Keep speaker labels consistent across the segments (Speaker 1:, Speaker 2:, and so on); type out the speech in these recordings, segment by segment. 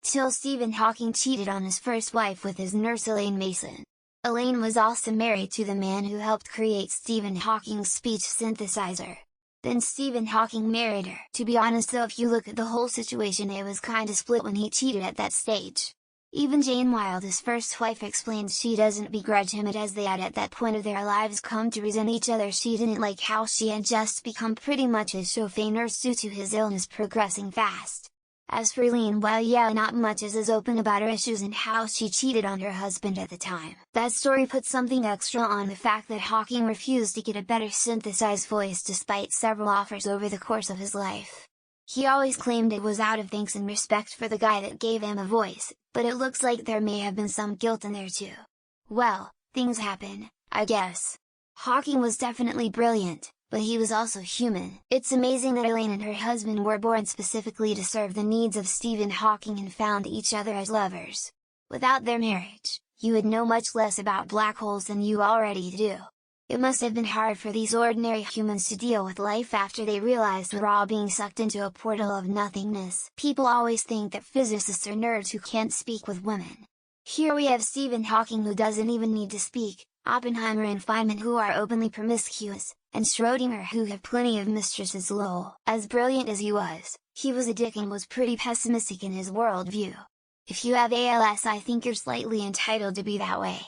Speaker 1: TIL Steven Hawking cheated on his first wife with his nurse Elaine Mason. Elaine was also married to the man who helped create Stephen Hawking's speech synthesizer. Then Stephen Hawking married her. To be honest though, if you look at the whole situation, it was kinda split when he cheated at that stage. Even Jane Wilde, his first wife, explained she doesn't begrudge him it, as they had at that point of their lives come to resent each other. She didn't like how she had just become pretty much his chauffeur nurse due to his illness progressing fast. As for Elaine, well, yeah, not much is open about her issues and how she cheated on her husband at the time. That story put something extra on the fact that Hawking refused to get a better synthesized voice despite several offers over the course of his life. He always claimed it was out of thanks and respect for the guy that gave him a voice, but it looks like there may have been some guilt in there too. Well, things happen, I guess. Hawking was definitely brilliant, but he was also human. It's amazing that Elaine and her husband were born specifically to serve the needs of Stephen Hawking and found each other as lovers. Without their marriage, you would know much less about black holes than you already do. It must have been hard for these ordinary humans to deal with life after they realized we're all being sucked into a portal of nothingness. People always think that physicists are nerds who can't speak with women. Here we have Stephen Hawking, who doesn't even need to speak, Oppenheimer and Feynman, who are openly promiscuous, and Schrödinger, who have plenty of mistresses. Lol. As brilliant as he was a dick and was pretty pessimistic in his worldview. If you have ALS, I think you're slightly entitled to be that way.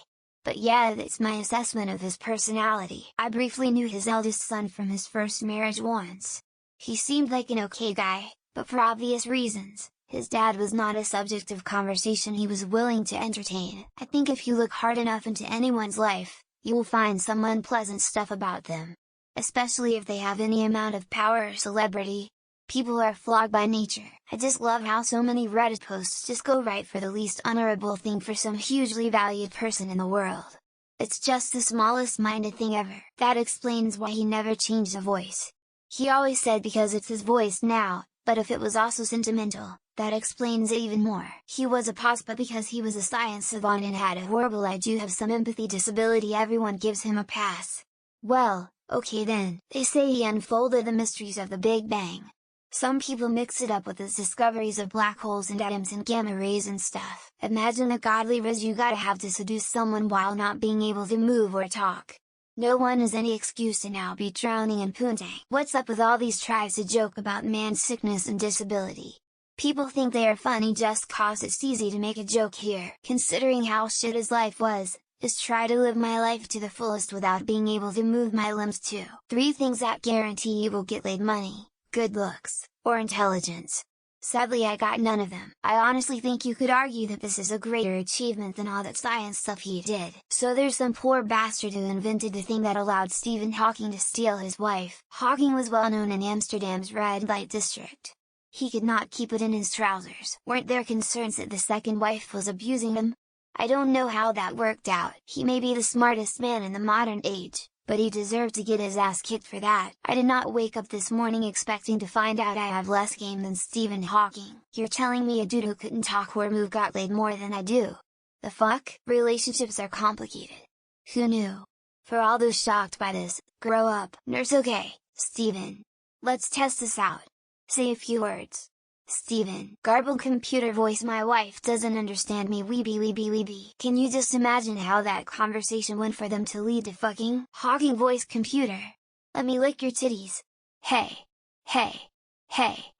Speaker 1: But yeah, that's my assessment of his personality. I briefly knew his eldest son from his first marriage once. He seemed like an okay guy, but for obvious reasons, his dad was not a subject of conversation he was willing to entertain. I think if you look hard enough into anyone's life, you will find some unpleasant stuff about them. Especially if they have any amount of power or celebrity. People are flawed by nature. I just love how so many Reddit posts just go right for the least honorable thing for some hugely valued person in the world. It's just the smallest minded thing ever. That explains why he never changed a voice. He always said because it's his voice now, but if it was also sentimental, that explains it even more. He was a pos, but because he was a science savant and had a horrible I do have some empathy disability, everyone gives him a pass. Well, okay then, they say he unfolded the mysteries of the Big Bang. Some people mix it up with his discoveries of black holes and atoms and gamma rays and stuff. Imagine the godly riz you gotta have to seduce someone while not being able to move or talk. No one has any excuse to now be drowning in poontang. What's up with all these tries to joke about man's sickness and disability? People think they are funny just cause it's easy to make a joke here. Considering how shit his life was, is try to live my life to the fullest without being able to move my limbs too. 3 things that guarantee you will get laid: money, good looks, or intelligence. Sadly, I got none of them. I honestly think you could argue that this is a greater achievement than all that science stuff he did. So there's some poor bastard who invented the thing that allowed Stephen Hawking to steal his wife. Hawking was well known in Amsterdam's red light district. He could not keep it in his trousers. Weren't there concerns that the second wife was abusing him? I don't know how that worked out. He may be the smartest man in the modern age, but he deserved to get his ass kicked for that. I did not wake up this morning expecting to find out I have less game than Stephen Hawking. You're telling me a dude who couldn't talk or move got laid more than I do? The fuck? Relationships are complicated. Who knew? For all those shocked by this, grow up. Nurse, okay, Stephen. Let's test this out. Say a few words. Stephen. Garbled computer voice: my wife doesn't understand me, weeby. Can you just imagine how that conversation went for them to lead to fucking? Hawking voice: computer. Let me lick your titties. Hey.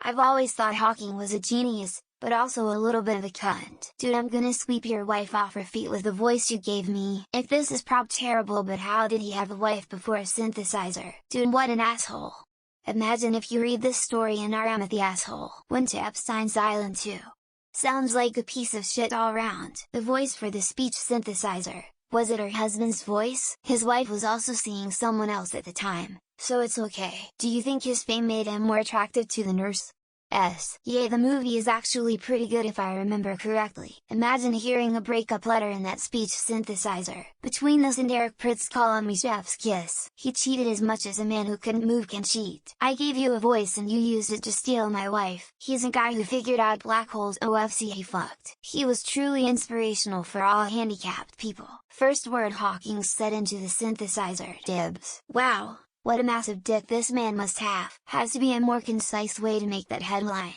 Speaker 1: I've always thought Hawking was a genius, but also a little bit of a cunt. Dude, I'm gonna sweep your wife off her feet with the voice you gave me. If this is prop terrible, but how did he have a wife before a synthesizer? Dude, what an asshole. Imagine if you read this story and are I'm the asshole. Went to Epstein's Island too. Sounds like a piece of shit all round. The voice for the speech synthesizer, was it her husband's voice? His wife was also seeing someone else at the time, so it's okay. Do you think his fame made him more attractive to the nurse? Yeah, the movie is actually pretty good if I remember correctly. Imagine hearing a breakup letter in that speech synthesizer. Between this and Eric Pritz calling me chef's kiss. He cheated as much as a man who couldn't move can cheat. I gave you a voice and you used it to steal my wife. He's a guy who figured out black holes. OFC, he fucked. He was truly inspirational for all handicapped people. First word Hawking said into the synthesizer: dibs. Wow. What a massive dick this man must have. Has to be a more concise way to make that headline.